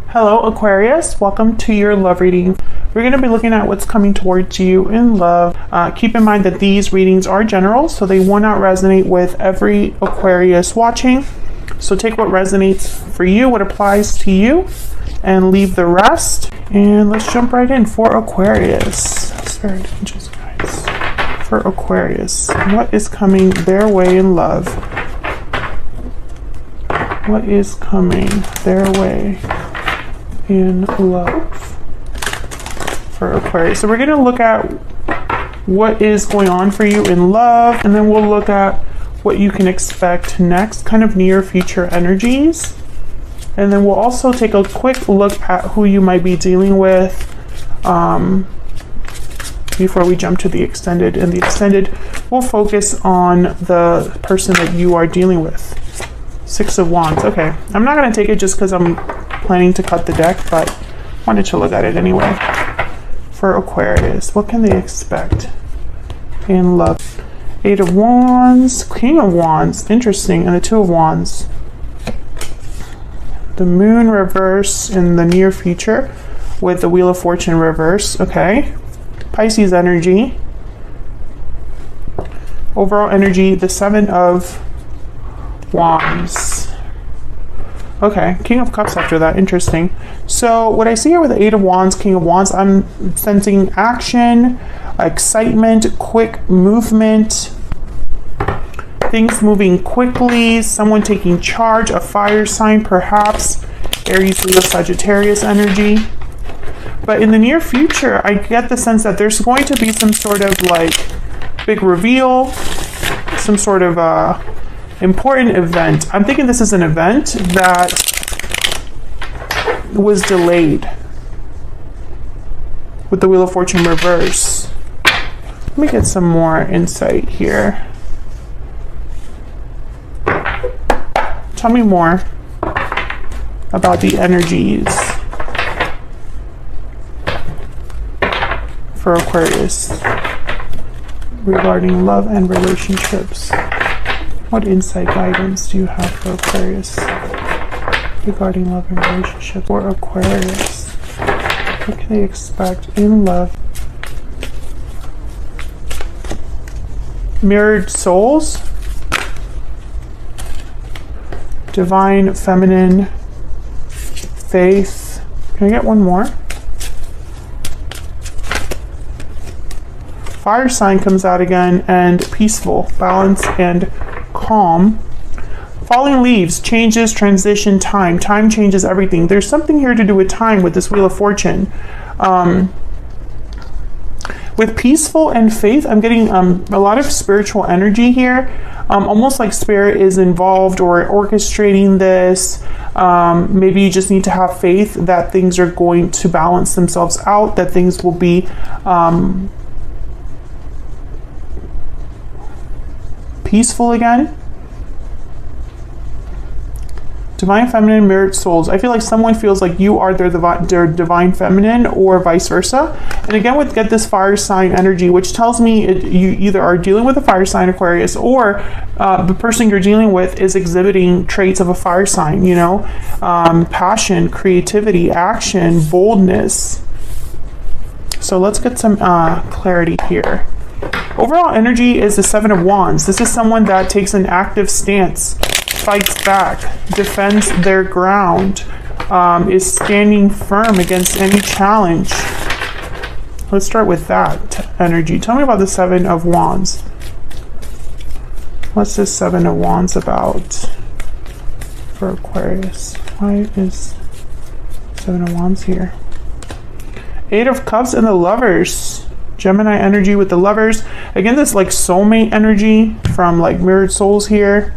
Hello Aquarius, welcome to your love reading. We're going to be looking at what's coming towards you in love. Keep in mind that these readings are general, so they will not resonate with every Aquarius watching. So take what resonates for you, what applies to you, and leave the rest. And let's jump right in for Aquarius. Spirit angels, guys. For Aquarius, what is coming their way in love? What is coming their way in love for Aquarius? So we're going to look at what is going on for you in love, and then we'll look at what you can expect next, kind of near future energies. And then we'll also take a quick look at who you might be dealing with before we jump to the extended. And the extended will focus on the person that you are dealing with. Six of Wands. Okay, I'm not going to take it just because I'm planning to cut the deck, but wanted to look at it anyway. For Aquarius, what can they expect in love? Eight of Wands, King of Wands, interesting, and the Two of Wands. The Moon reverse in the near future with the Wheel of Fortune reverse. Okay, Pisces energy. Overall energy, the Seven of Wands. Okay, King of Cups after that. Interesting. So what I see here with the Eight of Wands, King of Wands, I'm sensing action, excitement, quick movement, things moving quickly, someone taking charge, a fire sign perhaps, Aries, Leo, Sagittarius energy. But in the near future, I get the sense that there's going to be some sort of like big reveal, some sort of important event. I'm thinking this is an event that was delayed with the Wheel of Fortune reverse. Let me get some more insight here. Tell me more about the energies for Aquarius regarding love and relationships. What insight guidance do you have for Aquarius regarding love and relationship? For Aquarius, what can they expect in love? Mirrored souls, divine feminine, faith. Can I get one more? Fire sign comes out again, and peaceful, balance, and calm. Falling leaves, changes, transition, time. Time changes everything. There's something here to do with time with this Wheel of Fortune. With peaceful and faith, I'm getting a lot of spiritual energy here. Almost like spirit is involved or orchestrating this. Maybe you just need to have faith that things are going to balance themselves out, that things will be peaceful again. Divine feminine, mirrored souls. I feel like someone feels like you are their divine feminine, or vice versa. And again, get this fire sign energy, which tells me you either are dealing with a fire sign, Aquarius, or the person you're dealing with is exhibiting traits of a fire sign, you know, passion, creativity, action, boldness. So let's get some clarity here. Overall energy is the Seven of Wands. This is someone that takes an active stance, fights back, defends their ground, is standing firm against any challenge. Let's start with that energy. Tell me about the Seven of Wands. What's this Seven of Wands about for Aquarius? Why is Seven of Wands here? Eight of Cups and the Lovers. Gemini energy with the Lovers. Again, this like soulmate energy from like mirrored souls here.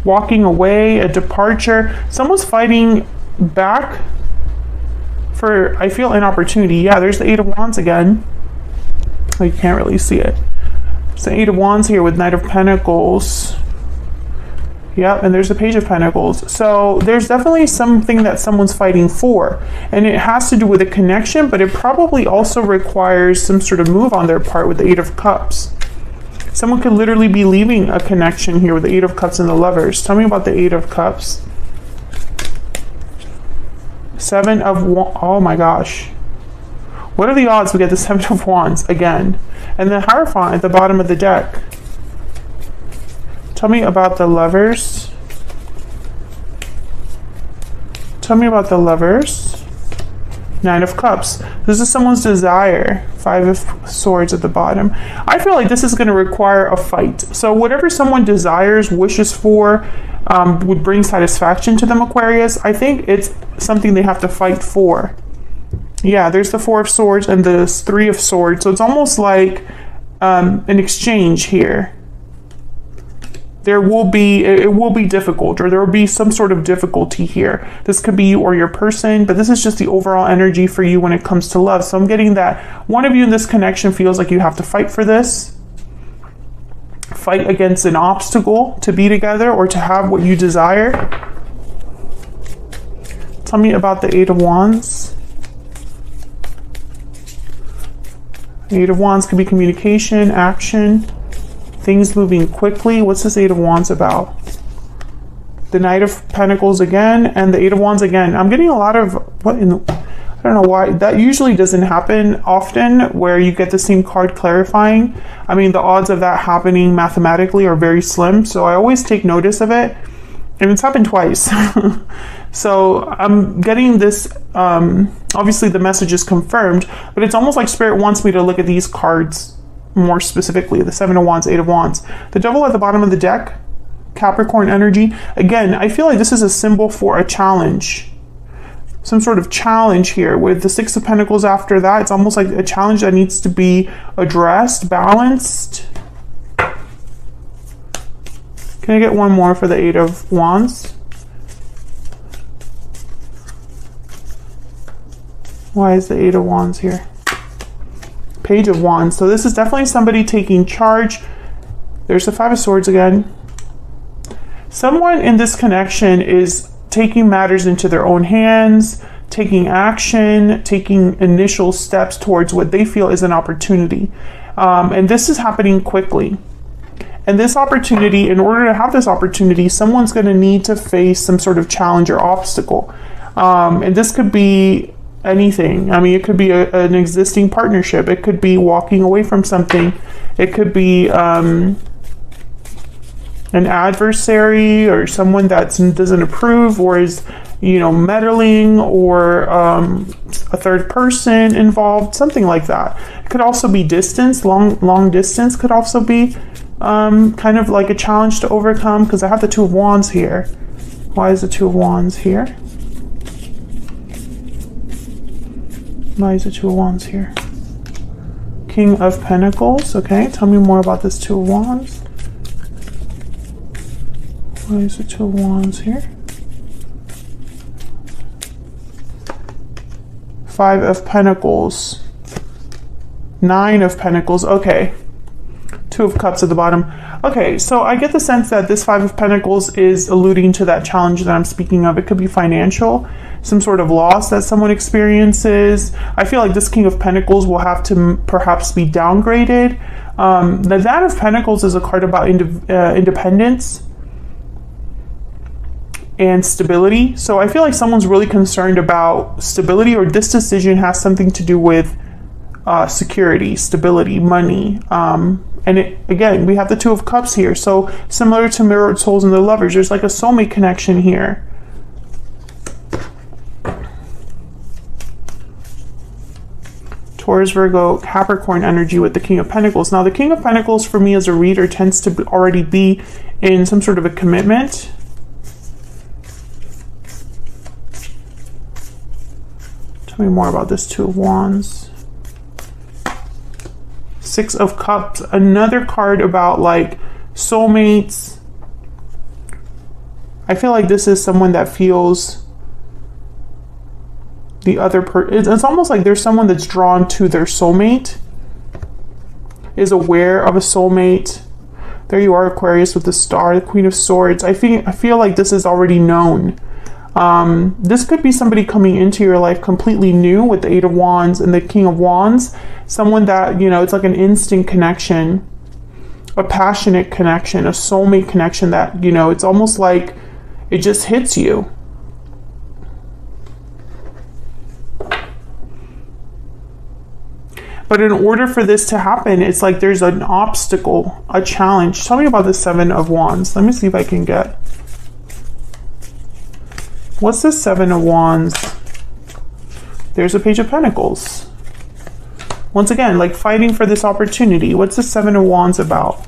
Walking away, a departure. Someone's fighting back for, I feel, an opportunity. Yeah, there's the Eight of Wands again. Oh, you can't really see it. It's the Eight of Wands here with Knight of Pentacles. Yep, and there's the Page of Pentacles. So there's definitely something that someone's fighting for. And it has to do with a connection, but it probably also requires some sort of move on their part with the Eight of Cups. Someone could literally be leaving a connection here with the Eight of Cups and the Lovers. Tell me about the Eight of Cups. Oh my gosh. What are the odds we get the Seven of Wands again? And the Hierophant at the bottom of the deck. Tell me about the Lovers. Tell me about the Lovers. Nine of Cups. This is someone's desire. Five of Swords at the bottom. I feel like this is going to require a fight. So whatever someone desires, wishes for, would bring satisfaction to them, Aquarius. I think it's something they have to fight for. Yeah, there's the Four of Swords and the Three of Swords. So it's almost like an exchange here. It will be difficult, or there will be some sort of difficulty here. This could be you or your person, but this is just the overall energy for you when it comes to love. So I'm getting that one of you in this connection feels like you have to fight for this. Fight against an obstacle to be together or to have what you desire. Tell me about the Eight of Wands. Eight of Wands could be communication, action. Things moving quickly. What's this Eight of Wands about? The Knight of Pentacles again, and the Eight of Wands again. I'm getting a lot of, I don't know why. That usually doesn't happen often, where you get the same card clarifying. I mean, the odds of that happening mathematically are very slim, so I always take notice of it. And it's happened twice. So I'm getting this, obviously the message is confirmed, but it's almost like Spirit wants me to look at these cards more specifically. The Seven of Wands, Eight of Wands. The Devil at the bottom of the deck, Capricorn energy. Again, I feel like this is a symbol for a challenge. Some sort of challenge here with the Six of Pentacles after that. It's almost like a challenge that needs to be addressed, balanced. Can I get one more for the Eight of Wands? Why is the Eight of Wands here? Page of Wands. So this is definitely somebody taking charge. There's the Five of Swords again. Someone in this connection is taking matters into their own hands, taking action, taking initial steps towards what they feel is an opportunity. And this is happening quickly. And this opportunity, in order to have this opportunity, someone's going to need to face some sort of challenge or obstacle. And this could be anything. I mean, it could be an existing partnership. It could be walking away from something. It could be an adversary or someone that doesn't approve or is, meddling, or a third person involved, something like that. It could also be distance, long distance could also be kind of like a challenge to overcome, because I have the Two of Wands here. Why is the Two of Wands here? Why is the Two of Wands here? King of Pentacles. Okay, tell me more about this Two of Wands. Why is the Two of Wands here? Five of Pentacles. Nine of Pentacles. Okay. Two of Cups at the bottom. Okay, so I get the sense that this Five of Pentacles is alluding to that challenge that I'm speaking of. It could be financial, some sort of loss that someone experiences. I feel like this King of Pentacles will have to perhaps be downgraded. The Nine of Pentacles is a card about independence and stability. So I feel like someone's really concerned about stability, or this decision has something to do with security, stability, money. Again, we have the Two of Cups here. So similar to Mirrored Souls and the Lovers, there's like a soulmate connection here. Taurus, Virgo, Capricorn energy with the King of Pentacles. Now the King of Pentacles for me as a reader tends to already be in some sort of a commitment. Tell me more about this Two of Wands. Six of Cups, another card about like soulmates. I feel like this is someone that feels the other person. It's almost like there's someone that's drawn to their soulmate, is aware of a soulmate. There you are, Aquarius, with the Star, the Queen of Swords. I feel like this is already known. This could be somebody coming into your life completely new with the Eight of Wands and the King of Wands. Someone that, it's like an instant connection, a passionate connection, a soulmate connection that, it's almost like it just hits you. But in order for this to happen, it's like there's an obstacle, a challenge. Tell me about the Seven of Wands. Let me see if I can get. What's the Seven of Wands? There's a Page of Pentacles. Once again, like fighting for this opportunity. What's the Seven of Wands about?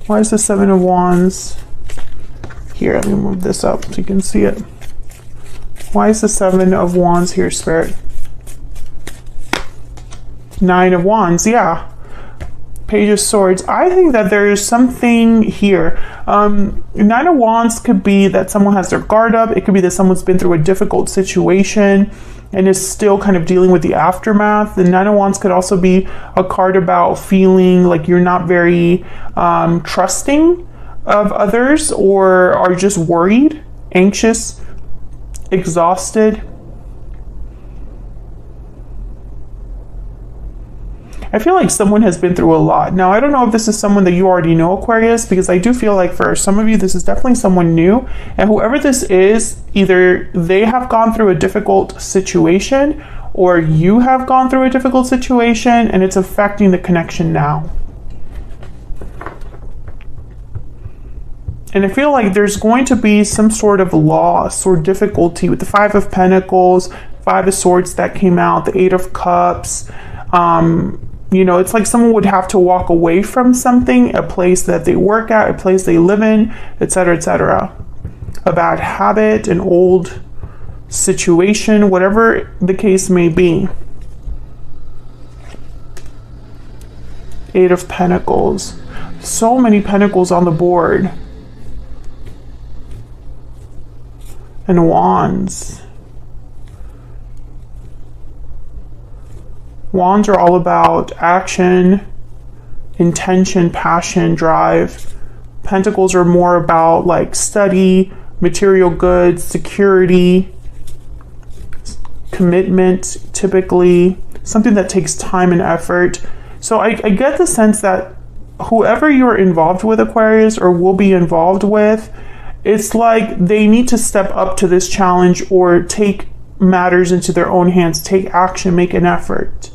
Why is the Seven of Wands? Here, let me move this up so you can see it. Why is the Seven of Wands here, Spirit? Nine of Wands, yeah. Page of Swords. I think that there's something here. Nine of Wands could be that someone has their guard up. It could be that someone's been through a difficult situation and is still kind of dealing with the aftermath. The Nine of Wands could also be a card about feeling like you're not very trusting of others, or are just worried, anxious, exhausted. I feel like someone has been through a lot. Now, I don't know if this is someone that you already know, Aquarius, because I do feel like for some of you, this is definitely someone new. And whoever this is, either they have gone through a difficult situation or you have gone through a difficult situation and it's affecting the connection now. And I feel like there's going to be some sort of loss or difficulty with the Five of Pentacles, Five of Swords that came out, the Eight of Cups. You know, it's like someone would have to walk away from something, a place that they work at, a place they live in, etc., etc. A bad habit, an old situation, whatever the case may be. Eight of Pentacles. So many pentacles on the board. And Wands. Wands are all about action, intention, passion, drive. Pentacles are more about like study, material goods, security, commitment, typically something that takes time and effort. So I get the sense that whoever you're involved with, Aquarius, or will be involved with, it's like they need to step up to this challenge or take matters into their own hands, take action, make an effort.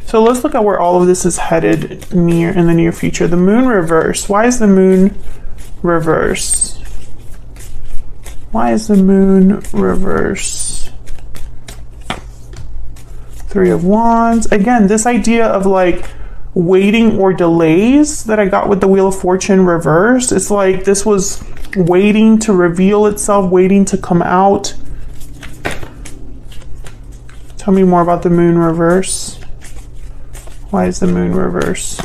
So let's look at where all of this is headed in the near future. The Moon reverse. Why is the Moon reverse? Why is the Moon reverse? Three of Wands. Again, this idea of like waiting or delays that I got with the Wheel of Fortune reverse. It's like this was waiting to reveal itself, waiting to come out. Tell me more about the Moon reverse. Why is the Moon reverse?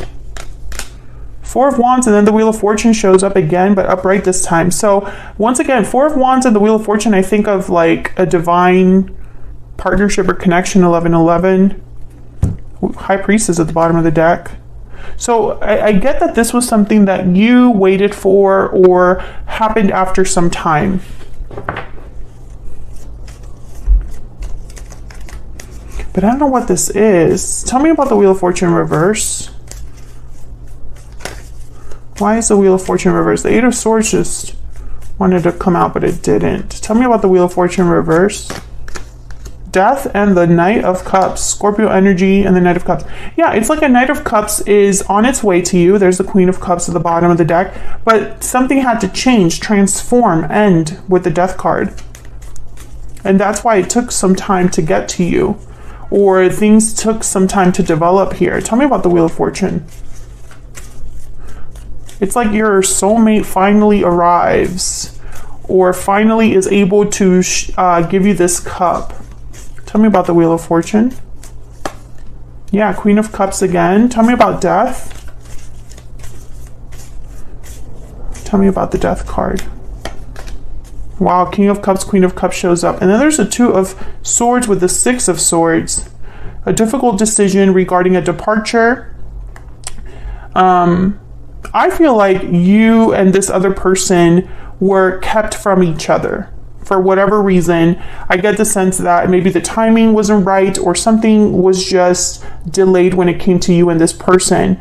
Four of Wands, and then the Wheel of Fortune shows up again, but upright this time. So once again, Four of Wands and the Wheel of Fortune, I think of like a divine partnership or connection, 1111. High Priestess at the bottom of the deck. So I get that this was something that you waited for or happened after some time. But I don't know what this is. Tell me about the Wheel of Fortune reverse. Why is the Wheel of Fortune reverse? The Eight of Swords just wanted to come out, but it didn't. Tell me about the Wheel of Fortune reverse. Death and the Knight of Cups. Scorpio energy and the Knight of Cups. Yeah, it's like a Knight of Cups is on its way to you. There's the Queen of Cups at the bottom of the deck. But something had to change, transform, end with the Death card. And that's why it took some time to get to you. Or things took some time to develop here. Tell me about the Wheel of Fortune. It's like your soulmate finally arrives or finally is able to give you this cup. Tell me about the Wheel of Fortune. Yeah, Queen of Cups again. Tell me about death. Tell me about the Death card. Wow, King of Cups, Queen of Cups shows up. And then there's the Two of Swords with the Six of Swords. A difficult decision regarding a departure. I feel like you and this other person were kept from each other. For whatever reason, I get the sense that maybe the timing wasn't right or something was just delayed when it came to you and this person.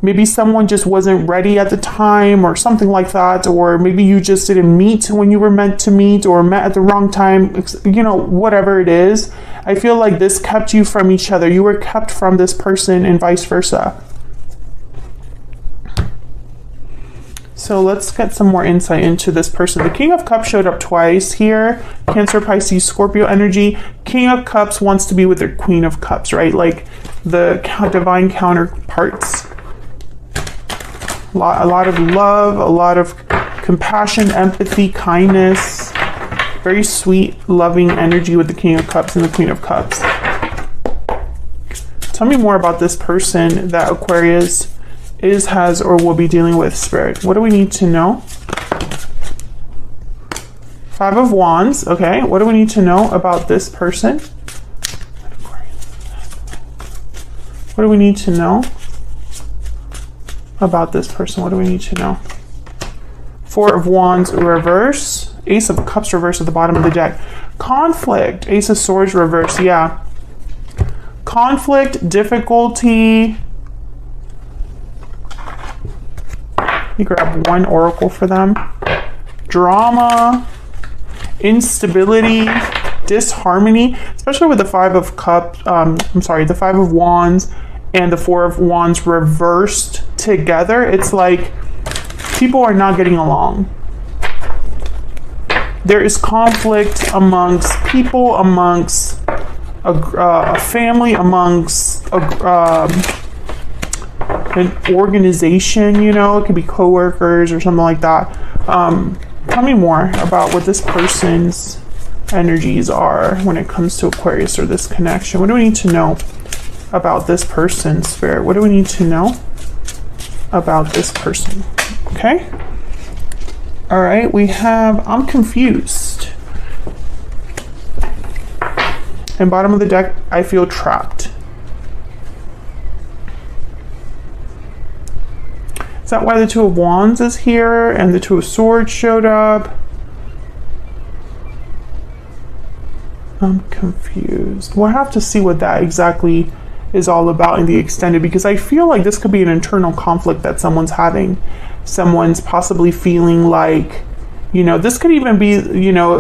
maybe someone just wasn't ready at the time or something like that, or maybe you just didn't meet when you were meant to meet, or met at the wrong time, you know, whatever it is. I feel like this kept you from each other. You were kept from this person and vice versa. So let's get some more insight into this person. The King of Cups showed up twice here. Cancer, Pisces, Scorpio energy. King of Cups wants to be with their Queen of Cups, right? Like the divine counterparts. A lot of love, a lot of compassion, empathy, kindness. Very sweet, loving energy with the King of Cups and the Queen of Cups. Tell me more about this person that Aquarius is, has, or will be dealing with, Spirit. What do we need to know? Five of Wands. Okay, what do we need to know about this person? What do we need to know about this person? What do we need to know? Four of Wands reverse. Ace of Cups reverse at the bottom of the deck. Conflict. Ace of Swords reverse. Yeah. Conflict, difficulty. Let me grab one oracle for them. Drama, instability, disharmony, especially with the Five of Cups, the Five of Wands and the Four of Wands reversed together. It's like people are not getting along. There is conflict amongst people, amongst a family, amongst an organization, you know, it could be co-workers or something like that. Tell me more about what this person's energies are when it comes to Aquarius or this connection. What do we need to know about this person, Spirit? What do we need to know about this person? Okay. All right, we have, I'm confused. And bottom of the deck, I feel trapped. Is that why the Two of Wands is here and the Two of Swords showed up? I'm confused. We'll have to see what that exactly is all about in the extended, because I feel like this could be an internal conflict that someone's having. Someone's possibly feeling like, you know, this could even be, you know,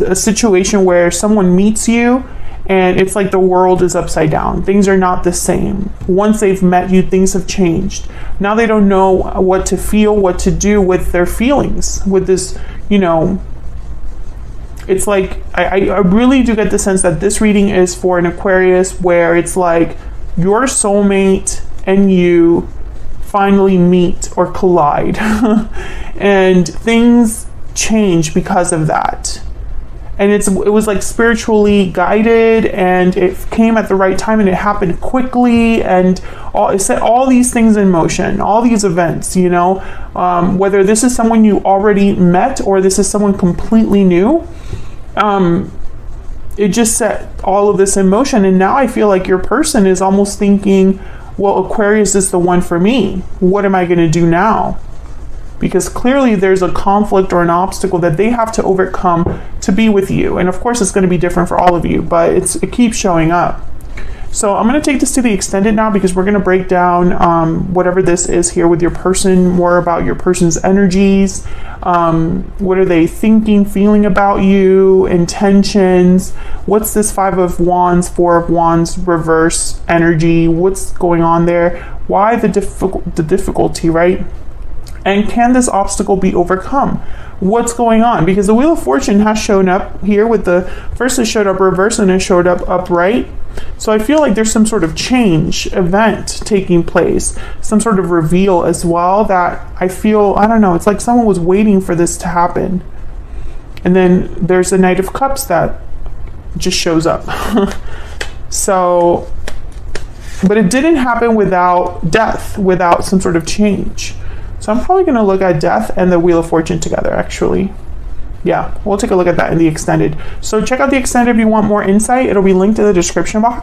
a situation where someone meets you and it's like the world is upside down. Things are not the same. Once they've met you, things have changed. Now they don't know what to feel, what to do with their feelings, with this, you know, it's like, I really do get the sense that this reading is for an Aquarius where it's like your soulmate and you finally meet or collide and things change because of that. And it was like spiritually guided, and it came at the right time, and it happened quickly, and it set all these things in motion, all these events, you know, whether this is someone you already met or this is someone completely new, it just set all of this in motion. And now I feel like your person is almost thinking, well, Aquarius is the one for me. What am I going to do now? Because clearly there's a conflict or an obstacle that they have to overcome to be with you. And of course it's going to be different for all of you, but it keeps showing up. So I'm going to take this to the extended now, because we're going to break down whatever this is here with your person, more about your person's energies. What are they thinking, feeling about you, intentions? What's this Five of Wands, Four of Wands reverse energy? What's going on there? Why the difficulty, right? And can this obstacle be overcome? What's going on? Because the Wheel of Fortune has shown up here with the first, it showed up reverse and it showed up upright. So I feel like there's some sort of change event taking place, some sort of reveal as well, that I feel, I don't know, it's like someone was waiting for this to happen. And then there's the Knight of Cups that just shows up. So, but it didn't happen without death, without some sort of change. So I'm probably going to look at death and the Wheel of Fortune together, actually. Yeah, we'll take a look at that in the extended. So check out the extended if you want more insight. It'll be linked in the description box.